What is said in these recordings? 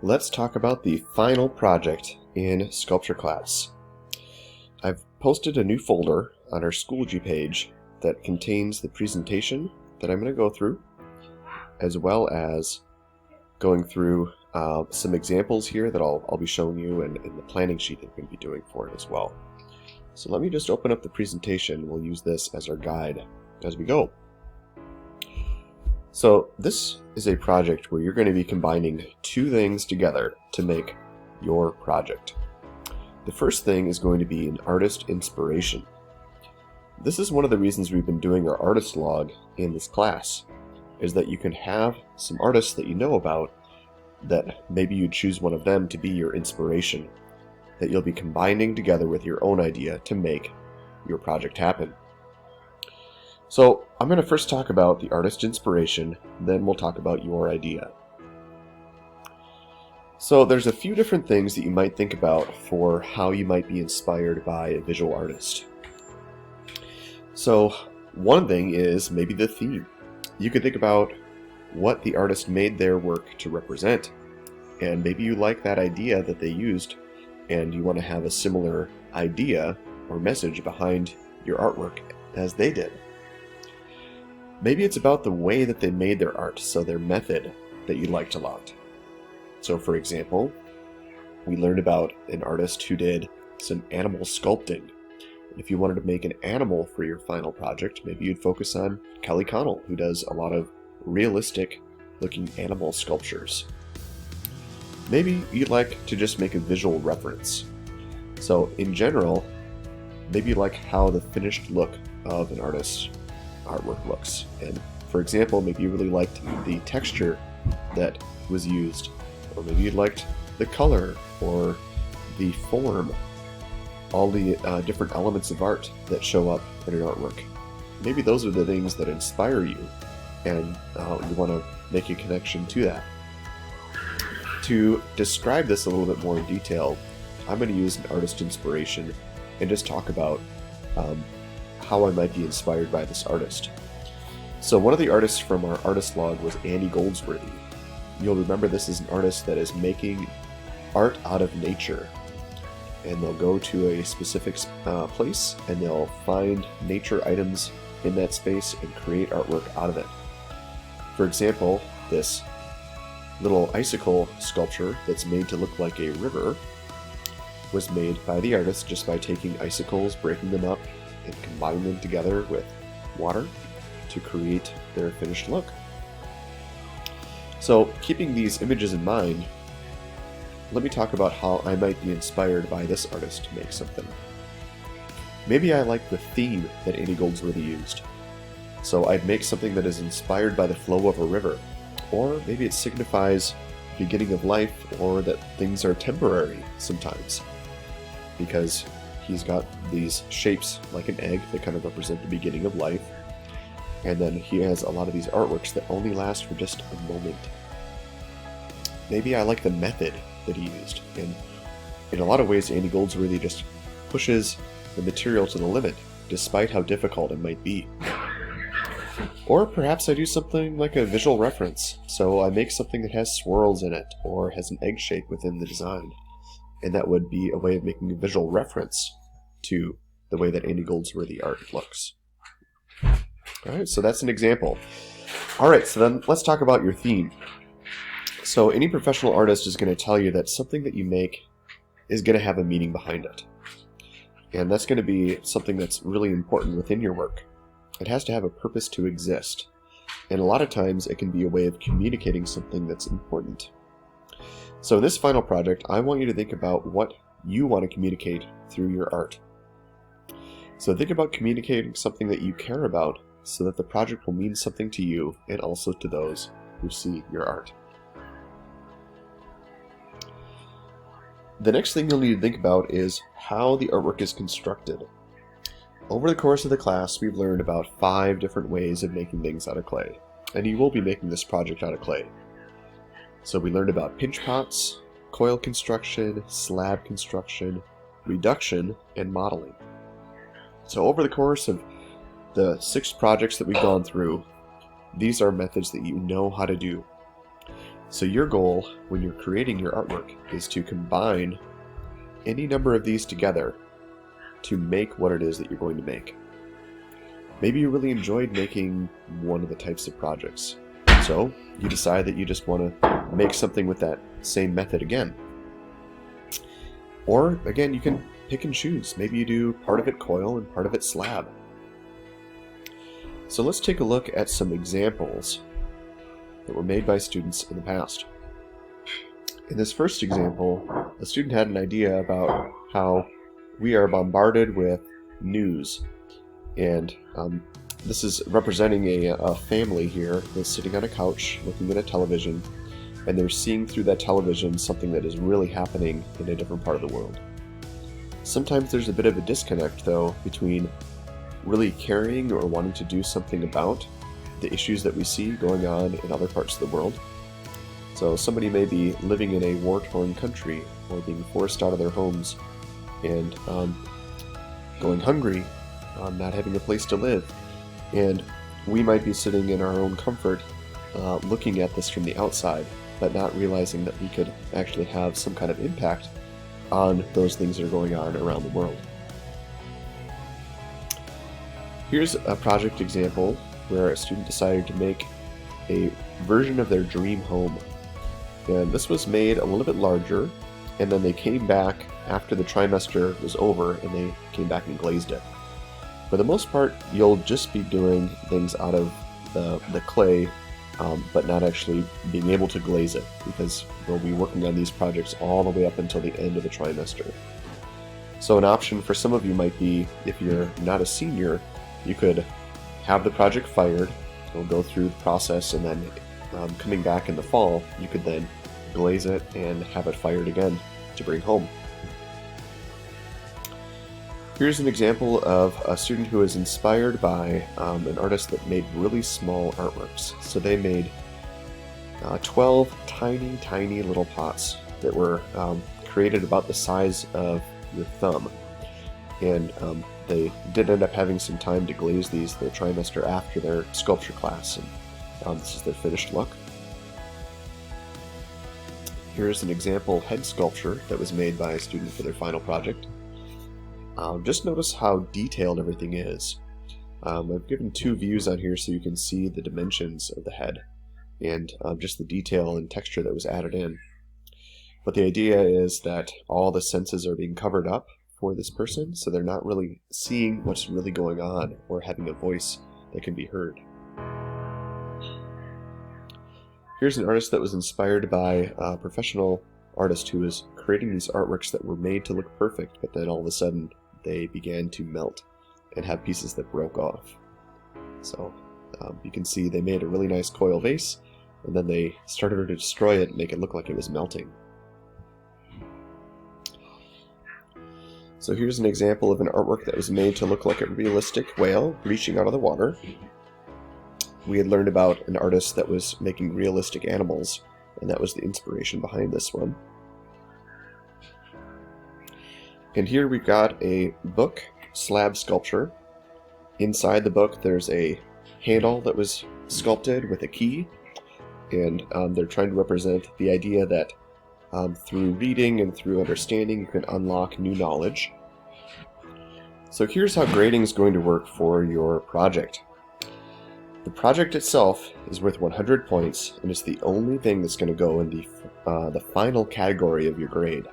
let's talk about the final project in sculpture class. I've posted a new folder on our Schoology page that contains the presentation that I'm going to go through, as well as going through some examples here that I'll be showing you, and the planning sheet I'm going to be doing for it as well. So let me just open up the presentation. We'll use this as our guide as we go. So this is a project where you're going to be combining two things together to make your project. The first thing is going to be an artist inspiration. This is one of the reasons we've been doing our artist log in this class, is that you can have some artists that you know about that maybe you choose one of them to be your inspiration, that you'll be combining together with your own idea to make your project happen. So I'm going to first talk about the artist inspiration, then we'll talk about your idea. So there's a few different things that you might think about for how you might be inspired by a visual artist. So one thing is maybe the theme. You could think about what the artist made their work to represent, and maybe you like that idea that they used and you want to have a similar idea or message behind your artwork as they did. Maybe it's about the way that they made their art, so their method that you liked a lot. So for example, we learned about an artist who did some animal sculpting. If you wanted to make an animal for your final project, maybe you'd focus on Kelly Connell, who does a lot of realistic looking animal sculptures. Maybe you'd like to just make a visual reference. So in general, maybe you like how the finished look of an artist's artwork looks. And for example, maybe you really liked the texture that was used, or maybe you liked the color or the form, all the different elements of art that show up in an artwork. Maybe those are the things that inspire you, and you want to make a connection to that. To describe this a little bit more in detail, I'm going to use an artist inspiration and just talk about how I might be inspired by this artist. So one of the artists from our artist log was Andy Goldsworthy. You'll remember this is an artist that is making art out of nature. And they'll go to a specific place and they'll find nature items in that space and create artwork out of it. For example, this little icicle sculpture that's made to look like a river was made by the artist just by taking icicles, breaking them up, and combining them together with water to create their finished look. So keeping these images in mind, let me talk about how I might be inspired by this artist to make something. Maybe I like the theme that Andy Goldsworthy used. So I'd make something that is inspired by the flow of a river. Or maybe it signifies the beginning of life, or that things are temporary sometimes. Because he's got these shapes like an egg that kind of represent the beginning of life. And then he has a lot of these artworks that only last for just a moment. Maybe I like the method that he used. And in a lot of ways, Andy Goldsworthy just pushes the material to the limit, despite how difficult it might be. Or perhaps I do something like a visual reference. So I make something that has swirls in it, or has an egg shape within the design. And that would be a way of making a visual reference to the way that Andy Goldsworthy art looks. Alright, so that's an example. Alright, so then let's talk about your theme. So any professional artist is going to tell you that something that you make is going to have a meaning behind it. And that's going to be something that's really important within your work. It has to have a purpose to exist. And a lot of times it can be a way of communicating something that's important. So in this final project, I want you to think about what you want to communicate through your art. So think about communicating something that you care about so that the project will mean something to you and also to those who see your art. The next thing you'll need to think about is how the artwork is constructed. Over the course of the class, we've learned about 5 different ways of making things out of clay, and you will be making this project out of clay. So we learned about pinch pots, coil construction, slab construction, reduction, and modeling. So over the course of the 6 projects that we've gone through, these are methods that you know how to do. So your goal when you're creating your artwork is to combine any number of these together to make what it is that you're going to make. Maybe you really enjoyed making one of the types of projects, so you decide that you just want to make something with that same method again. Or again, you can pick and choose. Maybe you do part of it coil and part of it slab. So let's take a look at some examples that were made by students in the past. In this first example, a student had an idea about how we are bombarded with news, and this is representing a family here that's sitting on a couch looking at a television, and they're seeing through that television something that is really happening in a different part of the world. Sometimes there's a bit of a disconnect, though, between really caring or wanting to do something about the issues that we see going on in other parts of the world. So somebody may be living in a war-torn country or being forced out of their homes and going hungry, not having a place to live. And we might be sitting in our own comfort looking at this from the outside, but not realizing that we could actually have some kind of impact on those things that are going on around the world. Here's a project example where a student decided to make a version of their dream home. And this was made a little bit larger, and then they came back after the trimester was over and they came back and glazed it. For the most part, you'll just be doing things out of the clay, but not actually being able to glaze it, because we'll be working on these projects all the way up until the end of the trimester. So an option for some of you might be, if you're not a senior, you could have the project fired, it'll go through the process, and then coming back in the fall, you could then glaze it and have it fired again to bring home. Here's an example of a student who was inspired by an artist that made really small artworks. So they made 12 tiny little pots that were created about the size of your thumb. And they did end up having some time to glaze these the trimester after their sculpture class, and this is their finished look. Here's an example head sculpture that was made by a student for their final project. Just notice how detailed everything is. I've given two views on here so you can see the dimensions of the head and just the detail and texture that was added in. But the idea is that all the senses are being covered up for this person, so they're not really seeing what's really going on or having a voice that can be heard. Here's an artist that was inspired by a professional artist who was creating these artworks that were made to look perfect, but then all of a sudden they began to melt and have pieces that broke off. So you can see they made a really nice coil vase, and then they started to destroy it and make it look like it was melting. So here's an example of an artwork that was made to look like a realistic whale reaching out of the water. We had learned about an artist that was making realistic animals, and that was the inspiration behind this one. And here we've got a book slab sculpture. Inside the book there's a handle that was sculpted with a key, and they're trying to represent the idea that through reading and through understanding you can unlock new knowledge. So here's how grading is going to work for your project. The project itself is worth 100 points, and it's the only thing that's going to go in the final category of your grade.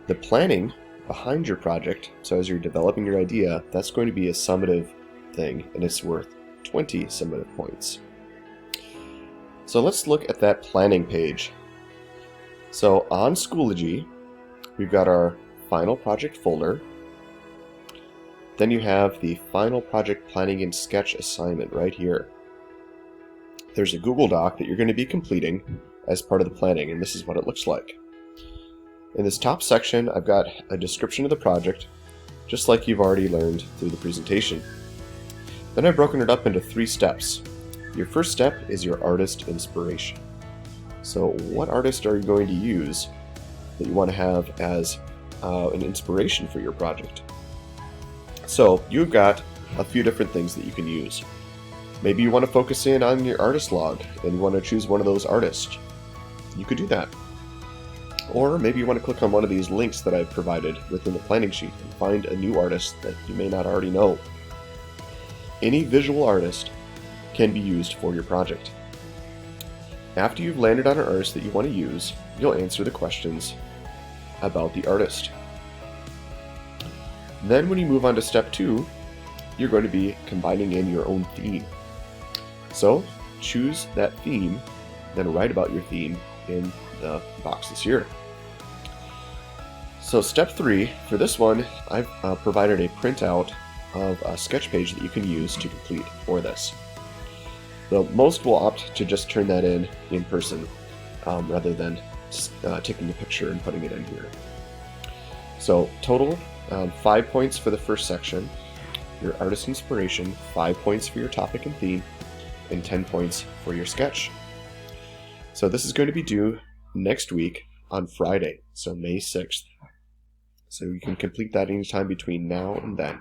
The planning behind your project, so as you're developing your idea, that's going to be a summative thing, and it's worth 20 summative points. So let's look at that planning page. So on Schoology, we've got our final project folder. Then you have the final project planning and sketch assignment right here. There's a Google Doc that you're going to be completing as part of the planning, and this is what it looks like. In this top section, I've got a description of the project, just like you've already learned through the presentation. Then I've broken it up into 3 steps. Your first step is your artist inspiration. So what artist are you going to use that you want to have as an inspiration for your project? So you've got a few different things that you can use. Maybe you want to focus in on your artist log and you want to choose one of those artists. you could do that. Or maybe you want to click on one of these links that I've provided within the planning sheet and find a new artist that you may not already know. Any visual artist can be used for your project. After you've landed on an artist that you want to use, you'll answer the questions about the artist. Then when you move on to step 2, you're going to be combining in your own theme. So choose that theme, then write about your theme in the boxes here. So step 3, for this one, I've provided a printout of a sketch page that you can use to complete for this. Though most will opt to just turn that in person rather than taking a picture and putting it in here. So total 5 points for the first section, your artist inspiration, 5 points for your topic and theme, and 10 points for your sketch. So this is going to be due next week on Friday, so May 6th. So you can complete that anytime between now and then.